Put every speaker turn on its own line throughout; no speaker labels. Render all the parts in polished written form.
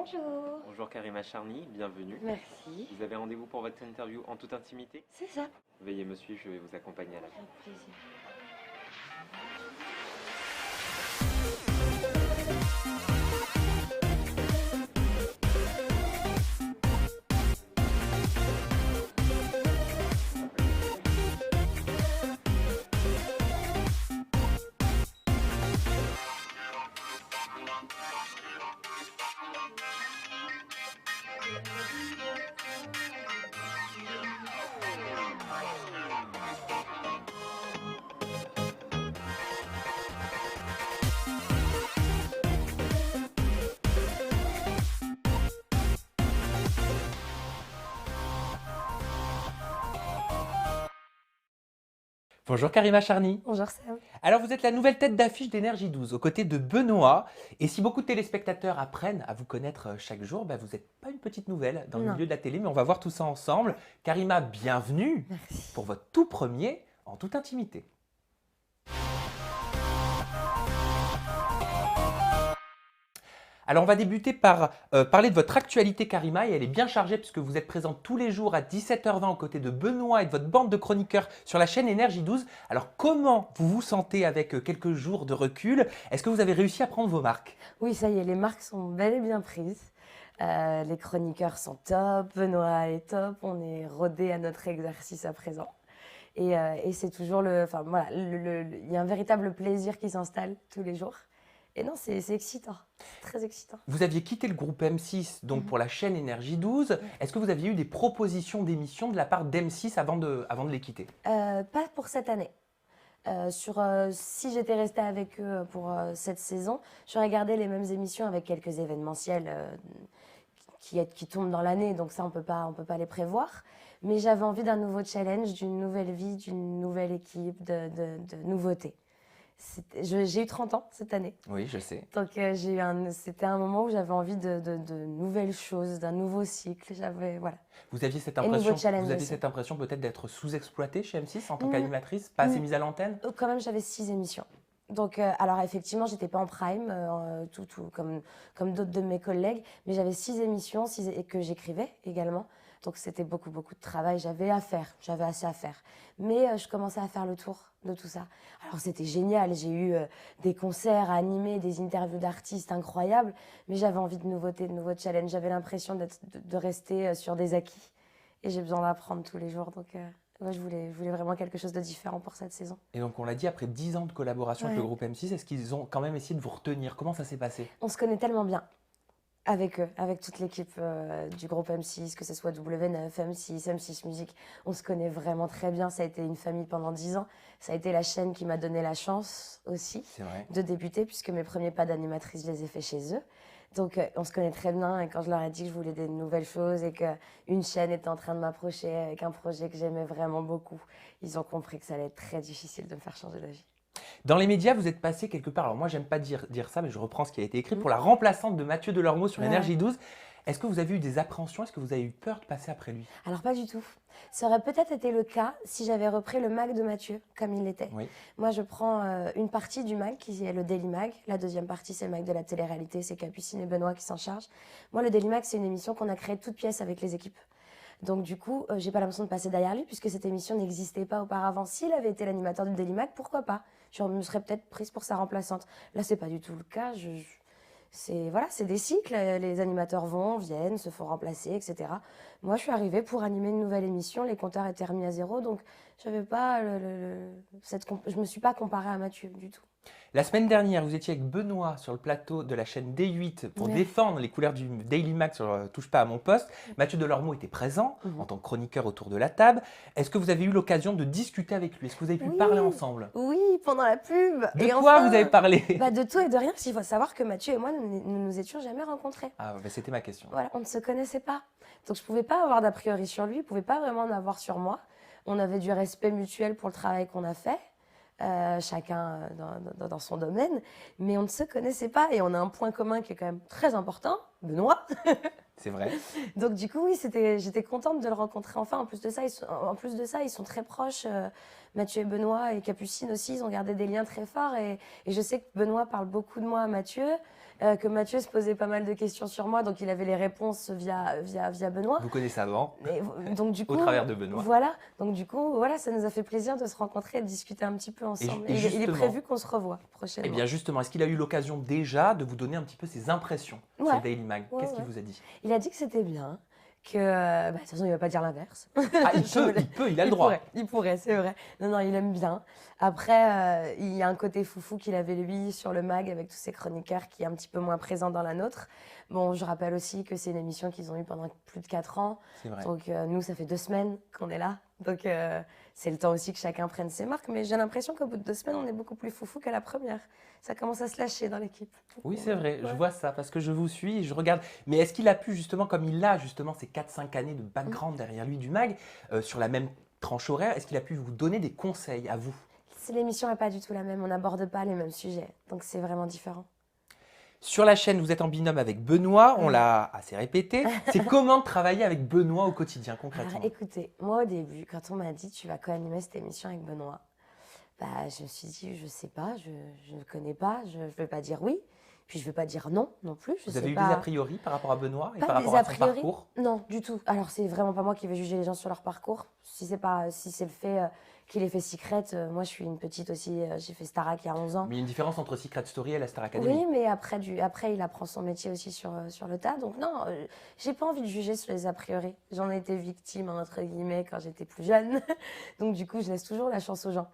Bonjour.
Bonjour Karima Charny, bienvenue.
Merci.
Vous avez rendez-vous pour votre interview en toute intimité?
C'est ça.
Veuillez me suivre, je vais vous accompagner à la fin.
Avec plaisir.
Bonjour Karima Charny.
Bonjour Sam.
Alors vous êtes la nouvelle tête d'affiche d'Énergie 12 aux côtés de Benoît. Et si beaucoup de téléspectateurs apprennent à vous connaître chaque jour, vous n'êtes pas une petite nouvelle dans le
Non.
milieu de la télé, mais on va voir tout ça ensemble. Karima, bienvenue
Merci.
pour votre tout premier en toute intimité. Alors on va débuter par parler de votre actualité Karima et elle est bien chargée puisque vous êtes présente tous les jours à 17h20 aux côtés de Benoît et de votre bande de chroniqueurs sur la chaîne Énergie 12. Alors comment vous vous sentez avec quelques jours de recul? Est-ce que vous avez réussi à prendre vos marques?
Oui, ça y est, les marques sont bel et bien prises. Les chroniqueurs sont top, Benoît est top, on est rodé à notre exercice à présent. Et c'est toujours enfin voilà, il y a un véritable plaisir qui s'installe tous les jours. Et non, c'est excitant, c'est très excitant.
Vous aviez quitté le groupe M6 donc pour la chaîne Énergie 12. Est-ce que vous aviez eu des propositions d'émissions de la part d'M6 avant de les quitter?
Pas pour cette année. Si j'étais restée avec eux pour cette saison, j'aurais gardé les mêmes émissions avec quelques événementiels qui tombent dans l'année, donc ça on peut pas les prévoir. Mais j'avais envie d'un nouveau challenge, d'une nouvelle vie, d'une nouvelle équipe, de nouveautés. J'ai eu 30 ans cette année,
Oui, je sais.
donc c'était un moment où j'avais envie de nouvelles choses, d'un nouveau cycle. Voilà.
Vous aviez cette
Et nouveau
impression,
challenge aussi.
peut-être d'être sous-exploitée chez M6 en tant
Mm.
qu'animatrice, pas assez
Mm.
mise à l'antenne?
Quand même, j'avais 6 émissions. Donc, alors effectivement, j'étais pas en prime, comme d'autres de mes collègues, mais j'avais 6 émissions et que j'écrivais également. Donc, c'était beaucoup de travail. J'avais assez à faire. Mais je commençais à faire le tour de tout ça. Alors, c'était génial. J'ai eu des concerts à animer, des interviews d'artistes incroyables, mais j'avais envie de nouveautés, de nouveaux challenges. J'avais l'impression de rester sur des acquis. Et j'ai besoin d'apprendre tous les jours. Donc, ouais, je voulais vraiment quelque chose de différent pour cette saison.
Et donc on l'a dit, après 10 ans de collaboration avec le
Ouais.
groupe M6, est-ce qu'ils ont quand même essayé de vous retenir? Comment ça s'est passé?
On se connaît tellement bien avec eux, avec toute l'équipe du groupe M6, que ce soit W9, M6, M6 Musique. On se connaît vraiment très bien. Ça a été une famille pendant 10 ans. Ça a été la chaîne qui m'a donné la chance aussi
C'est vrai.
de débuter, puisque mes premiers pas d'animatrice, je les ai faits chez eux. Donc on se connaît très bien, et quand je leur ai dit que je voulais des nouvelles choses et qu'une chaîne était en train de m'approcher avec un projet que j'aimais vraiment beaucoup, ils ont compris que ça allait être très difficile de me faire changer d'avis.
Dans les médias, vous êtes passé quelque part, alors moi j'aime pas dire ça, mais je reprends ce qui a été écrit, pour la remplaçante de Mathieu Delormeau sur
Ouais.
Énergie 12. Est-ce que vous avez eu des appréhensions? Est-ce que vous avez eu peur de passer après lui?
Alors pas du tout. Ça aurait peut-être été le cas si j'avais repris le mag de Mathieu, comme il l'était.
Oui.
Moi, je prends une partie du mag, qui est le Daily Mag. La deuxième partie, c'est le mag de la télé-réalité. C'est Capucine et Benoît qui s'en chargent. Moi, le Daily Mag, c'est une émission qu'on a créée toute pièce avec les équipes. Donc du coup, j'ai pas l'impression de passer derrière lui, puisque cette émission n'existait pas auparavant. S'il avait été l'animateur du Daily Mag, pourquoi pas? Je me serais peut-être prise pour sa remplaçante. Là, c'est pas du tout le cas. C'est des cycles. Les animateurs viennent, se font remplacer, etc. Moi, je suis arrivée pour animer une nouvelle émission. Les compteurs étaient remis à zéro, donc j'avais pas je me suis pas comparée à Mathieu du tout.
La semaine dernière, vous étiez avec Benoît sur le plateau de la chaîne D8 pour
Ouais.
défendre les couleurs du Daily Mag sur Touche pas à mon poste. Mathieu Delormeau était présent en tant que chroniqueur autour de la table. Est-ce que vous avez eu l'occasion de discuter avec lui? Est-ce que vous avez pu
Oui.
parler ensemble?
Oui, pendant la pub.
De
Et
quoi
enfin,
vous avez parlé?
de tout et de rien, parce qu'il faut savoir que Mathieu et moi, nous ne nous étions jamais rencontrés.
Ah, c'était ma question.
Voilà, on ne se connaissait pas. Donc je ne pouvais pas avoir d'a priori sur lui, il ne pouvait pas vraiment en avoir sur moi. On avait du respect mutuel pour le travail qu'on a fait, chacun dans son domaine, mais on ne se connaissait pas. Et on a un point commun qui est quand même très important, Benoît.
C'est vrai.
Donc du coup, oui, j'étais contente de le rencontrer enfin. En plus de ça, ils sont très proches. Mathieu et Benoît et Capucine aussi, ils ont gardé des liens très forts. Et je sais que Benoît parle beaucoup de moi à Mathieu, que Mathieu se posait pas mal de questions sur moi, donc il avait les réponses via Benoît.
Vous connaissez avant,
Donc du
au
coup,
travers de Benoît.
voilà, ça nous a fait plaisir de se rencontrer et de discuter un petit peu ensemble.
Et
Il est
justement-
prévu qu'on se revoie
Eh
prochainement.
bien justement, est-ce qu'il a eu l'occasion déjà de vous donner un petit peu ses impressions sur
Ouais.
le Daily Mag?
Ouais,
Qu'est-ce qu'il
ouais.
vous a dit?
Il a dit que c'était bien, que de toute façon il va pas dire l'inverse.
Ah, il a le droit.
Il pourrait, c'est vrai. Non, il aime bien. Après, il y a un côté foufou qu'il avait lui sur le mag avec tous ses chroniqueurs qui est un petit peu moins présent dans la nôtre. Bon, je rappelle aussi que c'est une émission qu'ils ont eue pendant plus de 4 ans.
C'est vrai.
Donc nous, ça fait 2 semaines qu'on est là. Donc c'est le temps aussi que chacun prenne ses marques. Mais j'ai l'impression qu'au bout de 2 semaines, on est beaucoup plus foufou qu'à la première. Ça commence à se lâcher dans l'équipe.
Oui, c'est vrai, je
Ouais.
vois ça parce que je vous suis et je regarde. Mais est-ce qu'il a pu justement, comme il a justement ces 4-5 années de background derrière lui du mag, sur la même tranche horaire, est-ce qu'il a pu vous donner des conseils à vous?
L'émission n'est pas du tout la même. On n'aborde pas les mêmes sujets. Donc c'est vraiment différent.
Sur la chaîne, vous êtes en binôme avec Benoît, on l'a assez répété. C'est comment de travailler avec Benoît au quotidien concrètement?
Alors, écoutez, moi au début, quand on m'a dit tu vas co-animer cette émission avec Benoît, je me suis dit je sais pas, je ne connais pas, je ne vais pas dire oui, puis je ne vais pas dire non plus. Je
Vous
sais
avez eu
pas.
des a priori par rapport à Benoît et
Pas
par
des
rapport à
a
son
priori.
parcours?
Non, du tout. Alors c'est vraiment pas moi qui vais juger les gens sur leur parcours. Si c'est le fait qu'il ait fait Secret, moi je suis une petite aussi, j'ai fait Starac il y a 11 ans.
Mais il y a une différence entre Secret Story et la Star Academy.
Oui, mais après il apprend son métier aussi sur le tas. Donc non, j'ai pas envie de juger sur les a priori. J'en ai été victime, entre guillemets, quand j'étais plus jeune. Donc du coup, je laisse toujours la chance aux gens.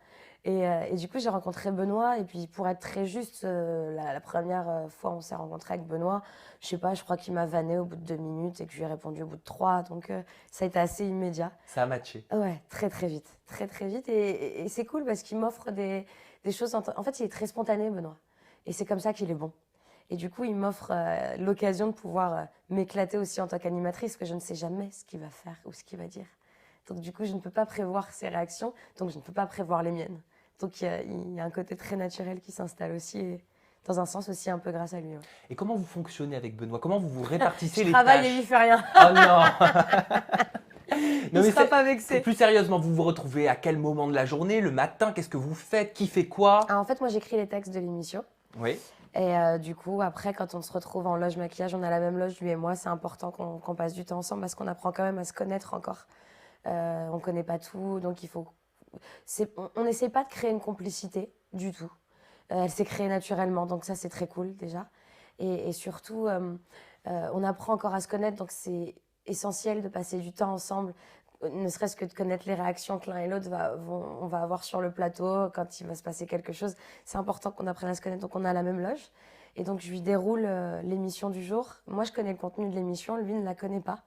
Et du coup, j'ai rencontré Benoît. Et puis, pour être très juste, la première fois on s'est rencontré avec Benoît, je sais pas, je crois qu'il m'a vanné au bout de 2 minutes et que je lui ai répondu au bout de 3. Donc ça a été assez immédiat.
Ça a matché.
Ouais, très très vite. Très très vite. Et c'est cool parce qu'il m'offre des choses. En fait, il est très spontané, Benoît. Et c'est comme ça qu'il est bon. Et du coup, il m'offre l'occasion de pouvoir m'éclater aussi en tant qu'animatrice, parce que je ne sais jamais ce qu'il va faire ou ce qu'il va dire. Donc du coup, je ne peux pas prévoir ses réactions, donc je ne peux pas prévoir les miennes. Donc il y a un côté très naturel qui s'installe aussi, et dans un sens aussi un peu grâce à lui. Ouais.
Et comment vous fonctionnez avec Benoît? Comment vous vous répartissez les
Travaille
tâches?
et lui fait rien.
Oh non.
Il ne sera pas vexé.
Plus sérieusement, vous vous retrouvez à quel moment de la journée? Le matin? Qu'est-ce que vous faites? Qui fait quoi?
Ah, en fait, moi j'écris les textes de l'émission.
Oui.
Et du coup, après, quand on se retrouve en loge maquillage, on a la même loge, lui et moi. C'est important qu'on passe du temps ensemble parce qu'on apprend quand même à se connaître encore. On ne connaît pas tout, donc on n'essaie pas de créer une complicité du tout. Elle s'est créée naturellement, donc ça, c'est très cool déjà. Et surtout, on apprend encore à se connaître, donc c'est essentiel de passer du temps ensemble, ne serait-ce que de connaître les réactions que l'un et l'autre on va avoir sur le plateau quand il va se passer quelque chose. C'est important qu'on apprenne à se connaître, donc on a la même loge. Et donc je lui déroule l'émission du jour. Moi, je connais le contenu de l'émission, lui ne la connaît pas.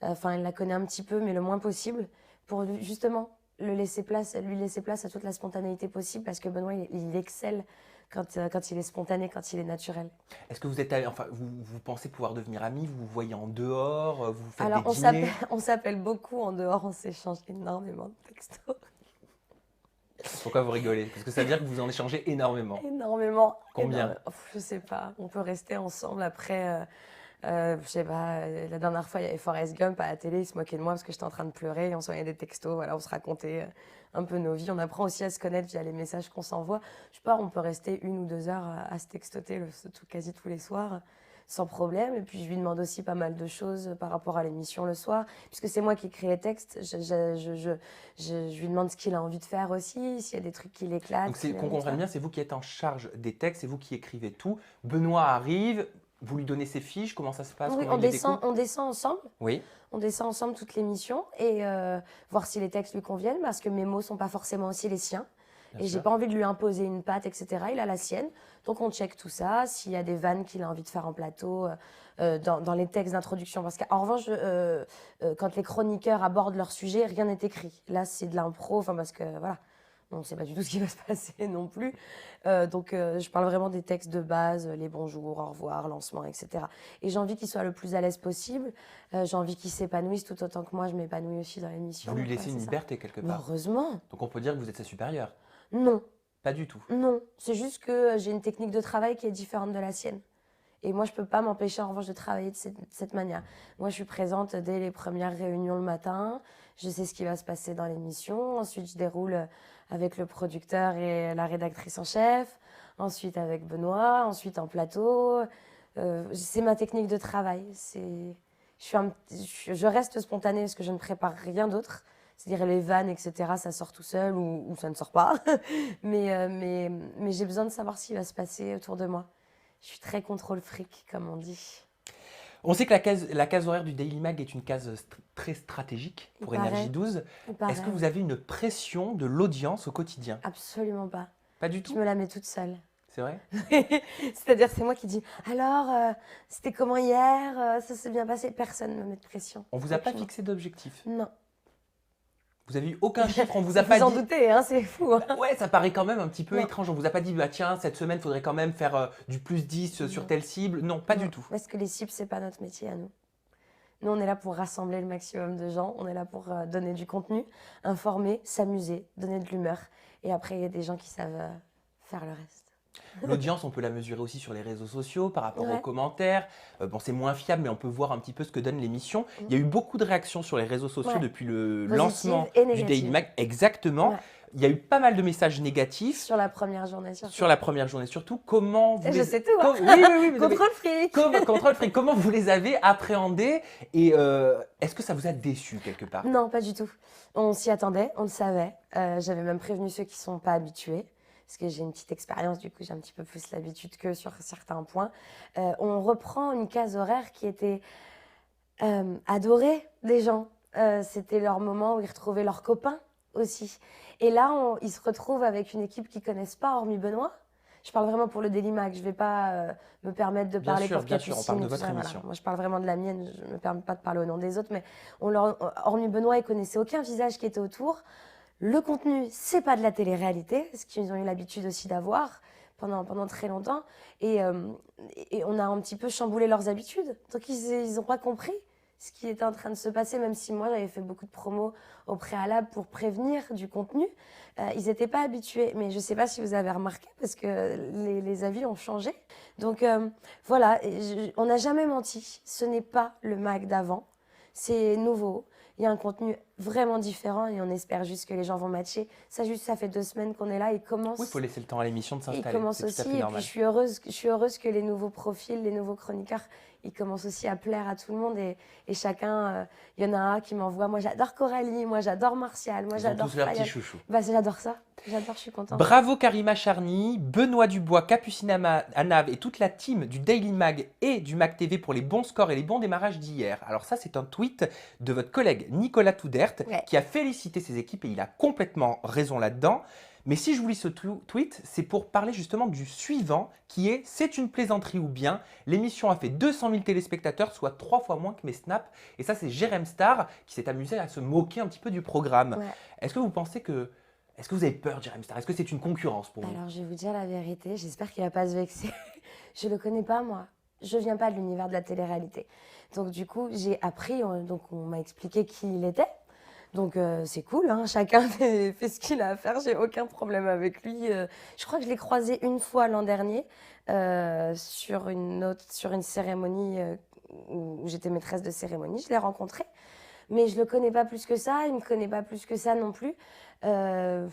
Enfin, il la connaît un petit peu, mais le moins possible, pour justement lui laisser place à toute la spontanéité possible, parce que Benoît, il excelle quand il est spontané, quand il est naturel.
Est-ce que vous pensez pouvoir devenir amis? Vous vous voyez en dehors? Vous faites
Alors,
des dîners?
on s'appelle beaucoup en dehors, on s'échange énormément de textos.
Pourquoi vous rigolez? Parce que ça veut dire que vous en échangez énormément.
Énormément.
Combien?
Je sais pas, on peut rester ensemble après... je sais pas, la dernière fois, il y avait Forrest Gump à la télé, il se moquait de moi parce que j'étais en train de pleurer et on s'envoyait des textos, voilà, on se racontait un peu nos vies. On apprend aussi à se connaître via les messages qu'on s'envoie. Je sais pas, on peut rester 1 ou 2 heures à se textoter quasi tous les soirs sans problème. Et puis je lui demande aussi pas mal de choses par rapport à l'émission le soir, puisque c'est moi qui écris les textes. Je lui demande ce qu'il a envie de faire aussi, s'il y a des trucs qui l'éclatent.
Donc qu'on comprenne bien, c'est vous qui êtes en charge des textes, c'est vous qui écrivez tout. Benoît arrive, vous lui donnez ses fiches, comment ça se passe?
Oui,
Comment il les découpe?
on descend ensemble.
Oui.
On descend ensemble toute l'émission et voir si les textes lui conviennent, parce que mes mots sont pas forcément aussi les siens.
Bien
Et j'ai
sûr.
pas envie de lui imposer une patte, etc. Il a la sienne. Donc on check tout ça, s'il y a des vannes qu'il a envie de faire en plateau, dans les textes d'introduction. Parce qu'en revanche, quand les chroniqueurs abordent leur sujet, rien n'est écrit. Là, c'est de l'impro, parce que voilà, on ne sait pas du tout ce qui va se passer non plus. Donc je parle vraiment des textes de base, les bonjours, au revoir, lancement, etc. Et j'ai envie qu'il soit le plus à l'aise possible. J'ai envie qu'il s'épanouisse tout autant que moi, je m'épanouis aussi dans l'émission.
Vous lui
Donc,
laissez une
c'est ça.
liberté quelque
Mais
part.
heureusement.
Donc on peut dire que vous êtes sa supérieure.
Non.
Pas du tout.
Non, c'est juste que j'ai une technique de travail qui est différente de la sienne. Et moi, je peux pas m'empêcher en revanche de travailler de cette manière. Moi, je suis présente dès les premières réunions le matin. Je sais ce qui va se passer dans l'émission. Ensuite, je déroule avec le producteur et la rédactrice en chef. Ensuite, avec Benoît. Ensuite, en plateau. C'est ma technique de travail. Je reste spontanée parce que je ne prépare rien d'autre. C'est-à-dire les vannes, etc., ça sort tout seul ou ça ne sort pas. mais j'ai besoin de savoir ce qui va se passer autour de moi. Je suis très contrôle fric, comme on dit.
On sait que la case horaire du Daily Mag est une case très stratégique pour Énergie 12. Est-ce que vous avez une pression de l'audience au quotidien?
Absolument pas.
Pas du
Je
tout?
me la mets toute seule.
C'est vrai?
C'est-à-dire, c'est moi qui dis alors, c'était comment hier? Ça s'est bien passé? Personne ne me met de pression.
On vous a pas
Aucune.
fixé d'objectif?
Non.
Vous avez eu aucun chiffre? On vous a
Vous
pas
en
dit.
doutez, hein, c'est fou. Hein.
Ouais, ça paraît quand même un petit peu
Non.
étrange. On vous a pas dit, bah tiens, cette semaine, il faudrait quand même faire du plus 10 sur
Non.
telle cible. Non, pas
Non.
du tout.
Parce que les cibles, c'est pas notre métier à nous. Nous, on est là pour rassembler le maximum de gens. On est là pour donner du contenu, informer, s'amuser, donner de l'humeur. Et après, il y a des gens qui savent faire le reste.
L'audience, on peut la mesurer aussi sur les réseaux sociaux par rapport
Ouais.
aux commentaires. Bon, c'est moins fiable, mais on peut voir un petit peu ce que donne l'émission. Il y a eu beaucoup de réactions sur les réseaux sociaux
Ouais.
depuis le
Positives
lancement
et
du Daily
négatives.
Mag. Exactement.
Ouais.
Il y a eu pas mal de messages négatifs
Sur la première journée, surtout.
sur la première journée, surtout. Comment vous
Je sais tout, hein.
Oui, oui, oui. vous avez-
Contrôle fric.
Contrôle fric. Comment vous les avez appréhendés et est-ce que ça vous a déçu quelque part?
Non, pas du tout. On s'y attendait, on le savait. J'avais même prévenu ceux qui ne sont pas habitués, parce que j'ai une petite expérience, du coup j'ai un petit peu plus l'habitude que sur certains points. On reprend une case horaire qui était adorée des gens. C'était leur moment où ils retrouvaient leurs copains aussi. Et là, ils se retrouvent avec une équipe qu'ils ne connaissent pas, hormis Benoît. Je parle vraiment pour le Daily Mag, je ne vais pas me permettre de
Bien
parler
sûr,
pour
bien sûr, on
Capucine
parle de
et tout
votre
ça, voilà.
émission.
Moi, je parle vraiment de la mienne, je ne me permets pas de parler au nom des autres, mais hormis Benoît, ils ne connaissaient aucun visage qui était autour. Le contenu, c'est pas de la télé-réalité, ce qu'ils ont eu l'habitude aussi d'avoir pendant très longtemps. Et on a un petit peu chamboulé leurs habitudes. Donc, ils n'ont pas compris ce qui était en train de se passer, même si moi, j'avais fait beaucoup de promos au préalable pour prévenir du contenu. Ils n'étaient pas habitués. Mais je ne sais pas si vous avez remarqué, parce que les avis ont changé. Donc, voilà, on n'a jamais menti. Ce n'est pas le Mag d'avant. C'est nouveau. Il y a un contenu vraiment différent et on espère juste que les gens vont matcher. Ça fait 2 semaines qu'on est là. Il commence.
Oui, il faut laisser le temps à l'émission de
Il
s'installer.
commence
C'est tout à
aussi.
fait
Et puis
normal.
je suis heureuse que les nouveaux profils, les nouveaux chroniqueurs, ils commencent aussi à plaire à tout le monde. Et chacun, il y en a un qui m'envoie. Moi, j'adore Coralie. Moi, j'adore Martial. Moi,
Ils ont
j'adore
tous leurs petits
Fayal.
chouchous.
Bah, j'adore ça. J'adore, je suis contente.
Bravo Karima Charny, Benoît Dubois, Capucine Anav et toute la team du Daily Mag et du Mag TV pour les bons scores et les bons démarrages d'hier. Alors ça, c'est un tweet de votre collègue Nicolas Toudert
Ouais.
qui a félicité ses équipes et il a complètement raison là-dedans. Mais si je vous lis ce tweet, c'est pour parler justement du suivant qui est « C'est une plaisanterie ou bien, l'émission a fait 200 000 téléspectateurs, soit 3 fois moins que mes snaps. » Et ça, c'est Jérém Star qui s'est amusé à se moquer un petit peu du programme.
Ouais.
Est-ce que vous pensez que... Est-ce que vous avez peur, Jérém Star? Est-ce que c'est une concurrence pour vous?
Alors, je vais vous dire la vérité. J'espère qu'il va pas se vexer. Je le connais pas, moi. Je viens pas de l'univers de la télé-réalité. Donc, du coup, j'ai appris. Donc, on m'a expliqué qui il était. Donc, c'est cool. Hein, chacun fait ce qu'il a à faire. J'ai aucun problème avec lui. Je crois que je l'ai croisé une fois l'an dernier sur une cérémonie où j'étais maîtresse de cérémonie. Je l'ai rencontré. Mais je le connais pas plus que ça. Il me connaît pas plus que ça non plus. Je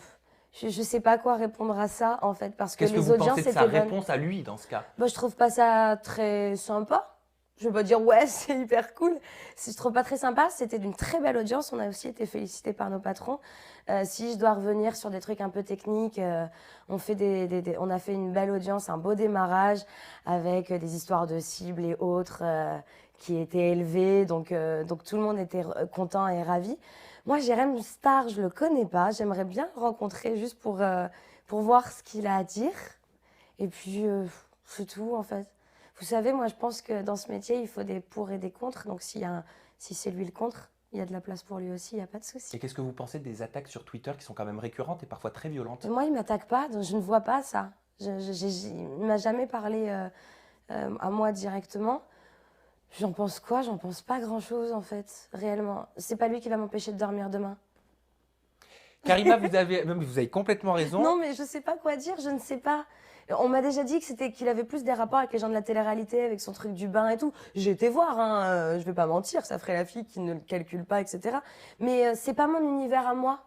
ne sais pas quoi répondre à ça, en fait, parce que
Qu'est-ce que
les
vous
audiences
pensez de
étaient
sa
bonnes.
réponse à lui dans ce cas?
Bah, je trouve pas ça très sympa. Je vais pas dire ouais, c'est hyper cool. Je trouve pas très sympa. C'était d'une très belle audience. On a aussi été félicités par nos patrons. Si je dois revenir sur des trucs un peu techniques, on a fait une belle audience, un beau démarrage avec des histoires de cibles et autres qui étaient élevées. Donc tout le monde était content et ravi. Moi, Jérém Star, je le connais pas. J'aimerais bien le rencontrer juste pour voir ce qu'il a à dire. Et puis, c'est tout, en fait. Vous savez, moi, je pense que dans ce métier, il faut des pour et des contre. Donc, si c'est lui le contre, il y a de la place pour lui aussi, il n'y a pas de souci.
Et qu'est-ce que vous pensez des attaques sur Twitter qui sont quand même récurrentes et parfois très violentes?
Moi, il ne m'attaque pas, donc je ne vois pas ça. Il ne m'a jamais parlé à moi directement. J'en pense quoi? J'en pense pas grand-chose, en fait, réellement. C'est pas lui qui va m'empêcher de dormir demain.
Karima, vous avez complètement raison.
Non, mais je sais pas quoi dire, je ne sais pas. On m'a déjà dit qu'il avait plus des rapports avec les gens de la télé-réalité, avec son truc du bain et tout. J'ai été voir, hein, je vais pas mentir, ça ferait la fille qui ne le calcule pas, etc. Mais c'est pas mon univers à moi.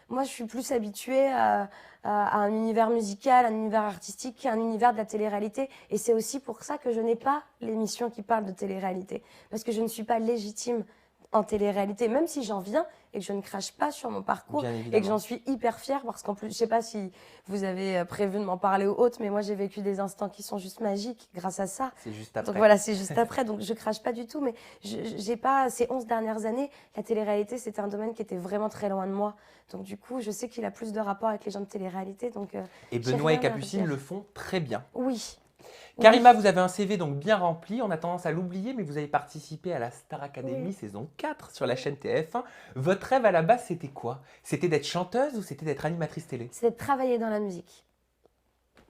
Moi, je suis plus habituée à un univers musical, un univers artistique, qu'un univers de la télé-réalité. Et c'est aussi pour ça que je n'ai pas l'émission qui parle de télé-réalité. Parce que je ne suis pas légitime en télé-réalité, même si j'en viens et que je ne crache pas sur mon parcours
Bien
et que
évidemment.
j'en suis hyper fière parce qu'en plus, je sais pas si vous avez prévu de m'en parler ou autre, mais moi j'ai vécu des instants qui sont juste magiques grâce à ça.
C'est juste après.
Donc voilà, c'est juste après, donc je crache pas du tout, mais j'ai pas, ces 11 dernières années, la télé-réalité c'était un domaine qui était vraiment très loin de moi. Donc du coup, je sais qu'il a plus de rapport avec les gens de télé-réalité, donc
Et
j'ai
Benoît et
rien à
Capucine
redire.
le font très bien.
Oui.
Karima,
Oui.
vous avez un CV donc bien rempli, on a tendance à l'oublier, mais vous avez participé à la Star Academy
Oui.
saison 4 sur la chaîne TF1. Votre rêve à la base, c'était quoi? C'était d'être chanteuse ou c'était d'être animatrice télé?
C'était de travailler dans la musique.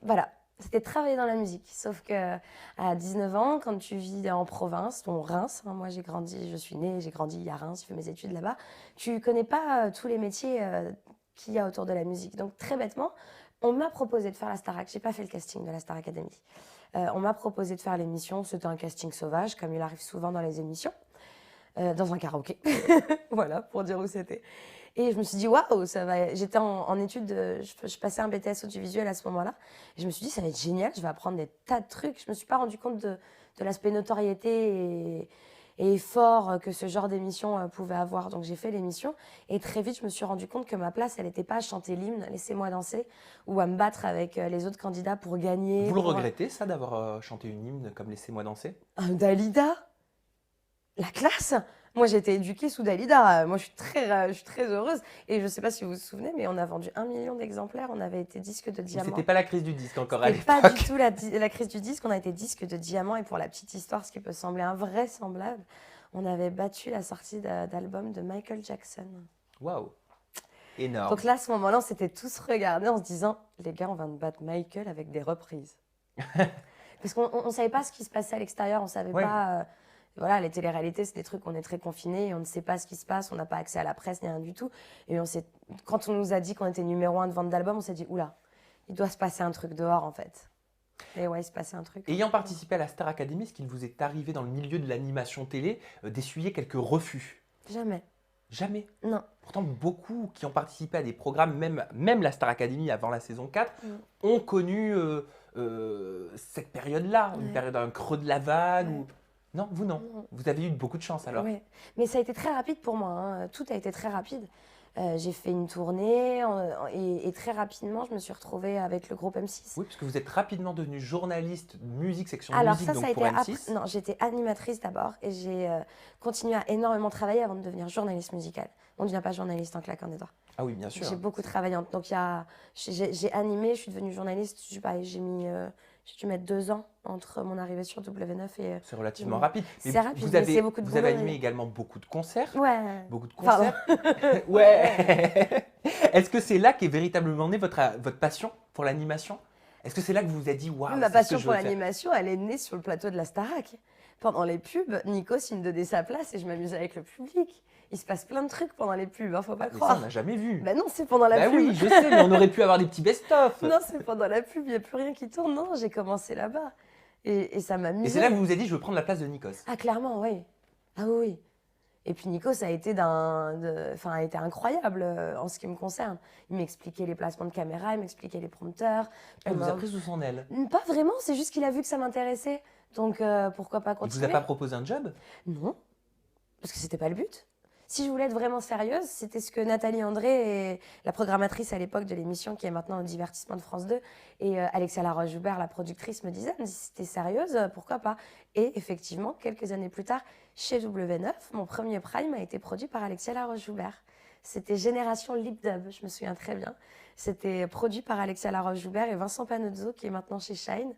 Voilà, c'était de travailler dans la musique. Sauf que à 19 ans, quand tu vis en province, dont Reims, hein, moi j'ai grandi, je suis née, j'ai grandi à Reims, j'ai fait mes études là-bas, tu connais pas tous les métiers qu'il y a autour de la musique. Donc très bêtement, on m'a proposé de faire la Starac. J'ai pas fait le casting de la Star Academy. On m'a proposé de faire l'émission. C'était un casting sauvage, comme il arrive souvent dans les émissions, dans un karaoké. Voilà, pour dire où c'était. Et je me suis dit, waouh, ça va. J'étais en études, je passais un BTS audiovisuel à ce moment-là. Et je me suis dit, ça va être génial, je vais apprendre des tas de trucs. Je me suis pas rendu compte de l'aspect notoriété et effort que ce genre d'émission pouvait avoir. Donc j'ai fait l'émission. Et très vite, je me suis rendu compte que ma place, elle n'était pas à chanter l'hymne, laissez-moi danser, ou à me battre avec les autres candidats pour gagner.
Vous le regrettez, ça, d'avoir chanté une hymne comme Laissez-moi danser?
Dalida, la classe. Moi, j'ai été éduquée sous Dalida. Moi, je suis très heureuse. Et je ne sais pas si vous vous souvenez, mais on a vendu 1 million d'exemplaires. On avait été disque de diamant.
C'était pas la crise du disque encore à
C'était pas
l'époque.
du tout la crise du disque. On a été disque de diamant. Et pour la petite histoire, ce qui peut sembler invraisemblable, on avait battu la sortie d'album de Michael Jackson.
Waouh, énorme.
Donc là, à ce moment-là, on s'était tous regardés en se disant, les gars, on vient de battre Michael avec des reprises. Parce qu'on ne savait pas ce qui se passait à l'extérieur. On savait
Ouais.
pas... Voilà, les téléréalités, c'est des trucs, on est très confinés, on ne sait pas ce qui se passe, on n'a pas accès à la presse ni rien du tout. Et quand on nous a dit qu'on était numéro 1 de vente d'albums, on s'est dit, oula, il doit se passer un truc dehors en fait. Et ouais, il se passait un truc.
Ayant participé à la Star Academy, est-ce qu'il vous est arrivé dans le milieu de l'animation télé d'essuyer quelques refus?
Jamais.
Jamais.
Non.
Pourtant, beaucoup qui ont participé à des programmes, même la Star Academy avant la saison 4, ont connu cette période-là, une
Ouais.
période, un creux de la vague.
Ouais.
Ou... Non, vous non.
Non.
Vous avez eu beaucoup de chance alors.
Ouais. Mais ça a été très rapide pour moi, hein. Tout a été très rapide. J'ai fait une tournée et très rapidement, je me suis retrouvée avec le groupe M6.
Oui, parce que vous êtes rapidement devenue journaliste musique, section
Alors
musique,
ça
donc
a
pour
été
M6.
après. Non, j'étais animatrice d'abord et j'ai continué à énormément travailler avant de devenir journaliste musicale. On ne devient pas journaliste en claquant des doigts.
Ah oui, bien sûr.
J'ai beaucoup travaillé. Donc j'ai animé, je suis devenue journaliste. Je sais pas, j'ai dû mettre 2 ans entre mon arrivée sur W9 et...
C'est relativement
Oui.
rapide. Mais
C'est rapide,
vous
mais
avez,
c'est beaucoup de
vous avez
boulot,
animé
mais-
également beaucoup de concerts.
Ouais.
Beaucoup de
Pardon.
concerts. Ouais. Est-ce que c'est là qu'est véritablement née votre passion pour l'animation? Est-ce que c'est là que vous vous êtes dit, waouh,
Ma
c'est ce
passion
que je
pour
veux faire?
l'animation, elle est née sur le plateau de la Starac. Pendant les pubs, Nikos, il me donnait sa place et je m'amusais avec le public. Il se passe plein de trucs pendant les pubs, hein, faut pas
Mais ça,
croire.
on n'a jamais vu.
Ben non, c'est pendant la
Bah
pub.
oui, je sais, mais on aurait pu avoir des petits best-of.
Non, c'est pendant la pub, il n'y a plus rien qui tourne. Non, j'ai commencé là-bas. Et ça m'amusait.
Et c'est là que vous vous êtes dit, je veux prendre la place de Nikos.
Ah, clairement, oui. Ah oui, oui. Et puis Nikos a été a été incroyable en ce qui me concerne. Il m'expliquait les placements de caméra, il m'expliquait les prompteurs.
Elle vous a pris sous son aile.
Pas vraiment, c'est juste qu'il a vu que ça m'intéressait. Donc pourquoi pas
Il vous
continuer?
a pas proposé un job?
Non, parce que c'était pas le but. Si je voulais être vraiment sérieuse, c'était ce que Nathalie André, la programmatrice à l'époque de l'émission qui est maintenant au divertissement de France 2, et Alexia Laroche-Joubert, la productrice, me disaient, si t'es sérieuse, pourquoi pas? Et effectivement, quelques années plus tard, chez W9, mon premier prime a été produit par Alexia Laroche-Joubert. C'était Génération Lip Dub, je me souviens très bien. C'était produit par Alexia Laroche-Joubert et Vincent Panozzo, qui est maintenant chez Shine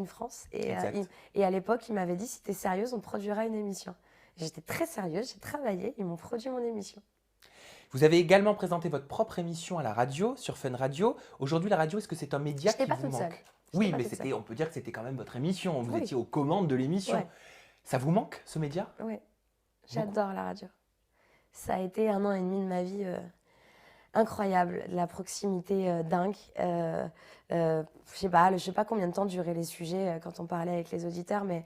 France.
Exact.
Et à l'époque, il m'avait dit, si t'es sérieuse, on te produira une émission. J'étais très sérieuse, j'ai travaillé, ils m'ont produit mon émission.
Vous avez également présenté votre propre émission à la radio, sur Fun Radio. Aujourd'hui, la radio, est-ce que c'est un média
J'étais
qui
pas
vous
toute
manque?
seule.
Oui,
J'étais pas
mais
toute
on peut dire que c'était quand même votre émission. Vous
Oui.
étiez aux commandes de l'émission.
Ouais.
Ça vous manque, ce média?
Oui, j'adore la radio. Ça a été 1 an et demi de ma vie incroyable, de la proximité dingue. Je sais pas combien de temps duraient les sujets quand on parlait avec les auditeurs, mais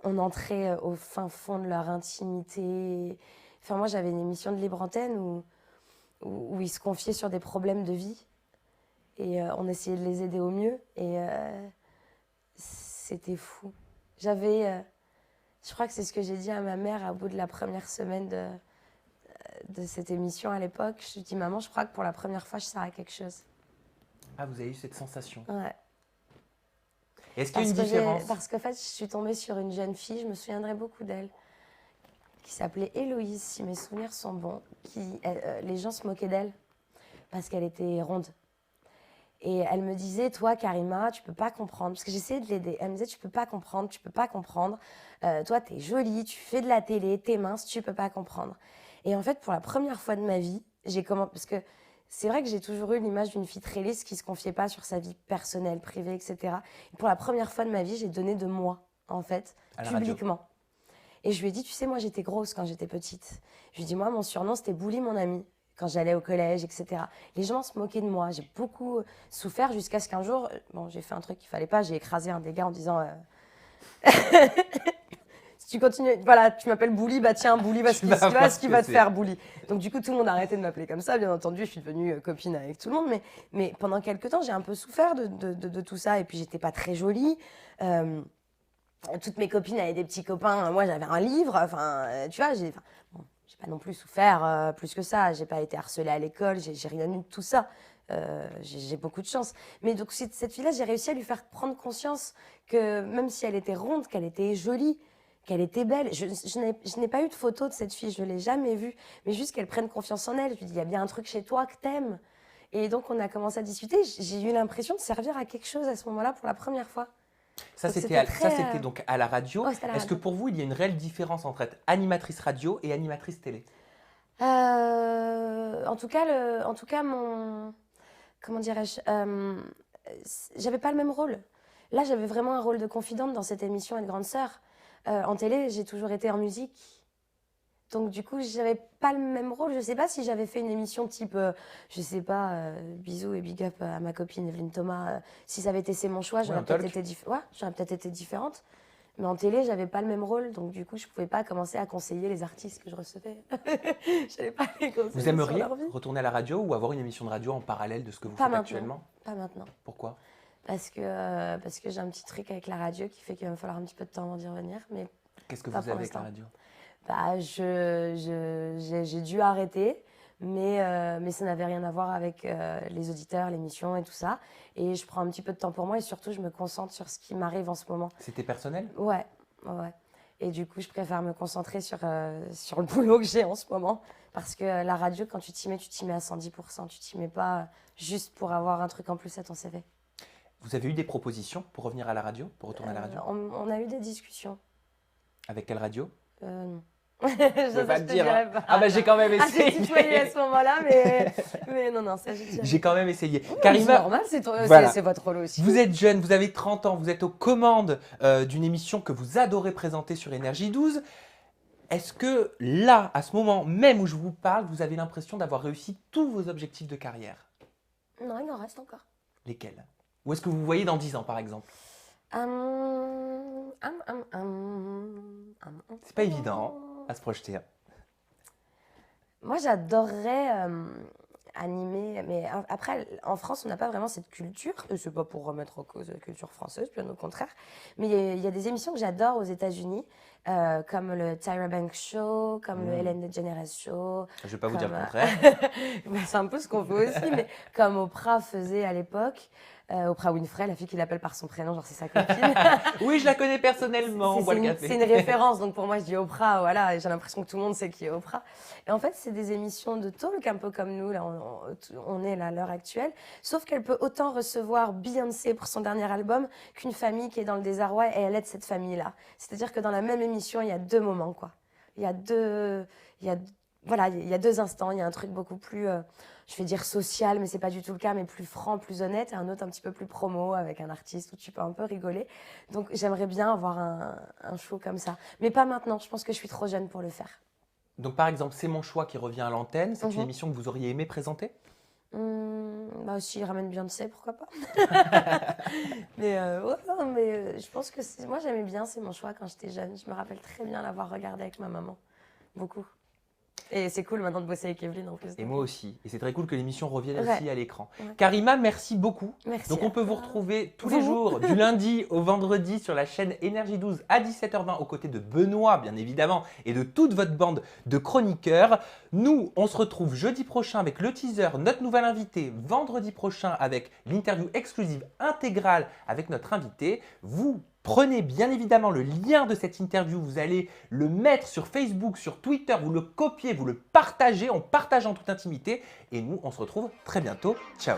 on entrait au fin fond de leur intimité. Enfin, moi, j'avais une émission de libre antenne où ils se confiaient sur des problèmes de vie et on essayait de les aider au mieux et c'était fou. Je crois que c'est ce que j'ai dit à ma mère au bout de la première semaine de cette émission à l'époque. Je lui ai dit, maman, je crois que pour la première fois, je sers à quelque chose.
Ah, vous avez eu cette sensation.
Ouais.
Est-ce qu'il y a une différence?
Parce qu'en fait, je suis tombée sur une jeune fille, je me souviendrai beaucoup d'elle, qui s'appelait Héloïse, si mes souvenirs sont bons. Les gens se moquaient d'elle parce qu'elle était ronde. Et elle me disait, toi, Karima, tu peux pas comprendre. Parce que j'essayais de l'aider. Elle me disait, tu peux pas comprendre, tu peux pas comprendre. Toi, t'es jolie, tu fais de la télé, t'es mince, tu peux pas comprendre. Et en fait, pour la première fois de ma vie, parce que c'est vrai que j'ai toujours eu l'image d'une fille très lisse qui se confiait pas sur sa vie personnelle, privée, etc. Et pour la première fois de ma vie, j'ai donné de moi, en fait, publiquement. Et je lui ai dit, tu sais, moi, j'étais grosse quand j'étais petite. Je lui ai dit, moi, mon surnom, c'était Bouli, mon ami, quand j'allais au collège, etc. Les gens se moquaient de moi. J'ai beaucoup souffert jusqu'à ce qu'un jour, j'ai fait un truc qu'il fallait pas. J'ai écrasé un des gars en disant... Si tu continues, voilà, tu m'appelles Bouli, bah tiens, Bouli, ce qui va te faire Bouli. Donc du coup, tout le monde a arrêté de m'appeler comme ça, bien entendu, je suis devenue copine avec tout le monde, mais pendant quelques temps, j'ai un peu souffert de tout ça, et puis j'étais pas très jolie. Toutes mes copines avaient des petits copains, moi j'avais un livre, tu vois, j'ai pas non plus souffert plus que ça, j'ai pas été harcelée à l'école, j'ai rien eu de tout ça. J'ai beaucoup de chance. Mais donc cette fille-là, j'ai réussi à lui faire prendre conscience que même si elle était ronde, qu'elle était jolie, qu'elle était belle. Je n'ai pas eu de photo de cette fille, je ne l'ai jamais vue, mais juste qu'elle prenne confiance en elle. Je lui dis, il y a bien un truc chez toi que t'aimes. Et donc, on a commencé à discuter. J'ai eu l'impression de servir à quelque chose à ce moment-là pour la première fois.
Ça, c'était donc à la radio.
Ouais,
Est-ce que pour vous, il y a une réelle différence entre être animatrice radio et animatrice télé?
En tout cas, comment dirais-je, j'avais pas le même rôle. Là, j'avais vraiment un rôle de confidente dans cette émission et de grande sœur. En télé, j'ai toujours été en musique. Donc, du coup, j'avais pas le même rôle. Je sais pas si j'avais fait une émission type, je sais pas, bisous et big up à ma copine Evelyne Thomas. Si ça avait été C'est mon choix, j'aurais peut-être été différente. Mais en télé, j'avais pas le même rôle. Donc, du coup, je pouvais pas commencer à conseiller les artistes que je recevais. J'allais pas les conseiller.
Vous aimeriez retourner à la radio ou avoir une émission de radio en parallèle de ce que vous faites actuellement?
Pas maintenant.
Pourquoi?
Parce que j'ai un petit truc avec la radio qui fait qu'il va me falloir un petit peu de temps avant d'y revenir. Mais
qu'est-ce que vous avez avec la radio?
J'ai dû arrêter, mais ça n'avait rien à voir avec les auditeurs, l'émission et tout ça. Et je prends un petit peu de temps pour moi et surtout, je me concentre sur ce qui m'arrive en ce moment.
C'était personnel?
Ouais. Et du coup, je préfère me concentrer sur le boulot que j'ai en ce moment. Parce que la radio, quand tu t'y mets à 110%. Tu t'y mets pas juste pour avoir un truc en plus à ton CV.
Vous avez eu des propositions pour revenir à la radio, pour retourner à la radio?
On a eu des discussions.
Avec quelle radio?
Non.
Je peux pas te dire. Ah bah j'ai quand même essayé.
J'ai tutoyé à ce moment-là, mais non, ça j'ai dit.
J'ai quand même essayé.
Karima, c'est normal, c'est votre rôle aussi.
Vous êtes jeune, vous avez 30 ans, vous êtes aux commandes d'une émission que vous adorez présenter sur Énergie 12. Est-ce que là, à ce moment même où je vous parle, vous avez l'impression d'avoir réussi tous vos objectifs de carrière?
Non, il en reste encore.
Lesquels? Où est-ce que vous vous voyez dans 10 ans, par exemple? C'est pas évident à se projeter.
Moi, j'adorerais animer, mais après, en France, on n'a pas vraiment cette culture. Et c'est pas pour remettre en cause la culture française, bien au contraire. Mais il y a des émissions que j'adore aux États-Unis, comme le Tyra Banks Show, comme le Ellen DeGeneres Show.
Je vais pas vous dire le contraire.
C'est un peu ce qu'on fait aussi, mais comme Oprah faisait à l'époque. Oprah Winfrey, la fille qui l'appelle par son prénom, genre c'est sa copine.
Oui, je la connais personnellement, on boit le café.
C'est une référence, donc pour moi je dis Oprah, voilà, et j'ai l'impression que tout le monde sait qui est Oprah. Et en fait, c'est des émissions de talk, un peu comme nous, là, on est là à l'heure actuelle, sauf qu'elle peut autant recevoir Beyoncé pour son dernier album qu'une famille qui est dans le désarroi et elle aide cette famille-là. C'est-à-dire que dans la même émission, il y a deux moments, quoi. Il y a deux instants, il y a un truc beaucoup plus, je vais dire social, mais c'est pas du tout le cas, mais plus franc, plus honnête, et un autre un petit peu plus promo avec un artiste où tu peux un peu rigoler. Donc j'aimerais bien avoir un show comme ça, mais pas maintenant. Je pense que je suis trop jeune pour le faire.
Donc par exemple, C'est mon choix qui revient à l'antenne. C'est une
Mhm.
émission que vous auriez aimé présenter?
Bah, s'il ramène Beyoncé, pourquoi pas. Mais ouais, non, mais je pense que moi j'aimais bien C'est mon choix quand j'étais jeune. Je me rappelle très bien l'avoir regardé avec ma maman. Beaucoup. Et c'est cool maintenant de bosser avec Evelyne en plus.
Et
donc,
moi aussi. Et c'est très cool que l'émission revienne
Ouais.
aussi à l'écran.
Ouais.
Karima, merci beaucoup.
Merci.
Donc on peut vous
à toi.
retrouver tous les
Vous.
jours, du lundi au vendredi, sur la chaîne Énergie 12 à 17h20, aux côtés de Benoît, bien évidemment, et de toute votre bande de chroniqueurs. Nous, on se retrouve jeudi prochain avec le teaser, notre nouvel invité, vendredi prochain avec l'interview exclusive intégrale avec notre invité. Vous prenez bien évidemment le lien de cette interview, vous allez le mettre sur Facebook, sur Twitter, vous le copiez, vous le partagez, on partage en toute intimité. Et nous, on se retrouve très bientôt. Ciao!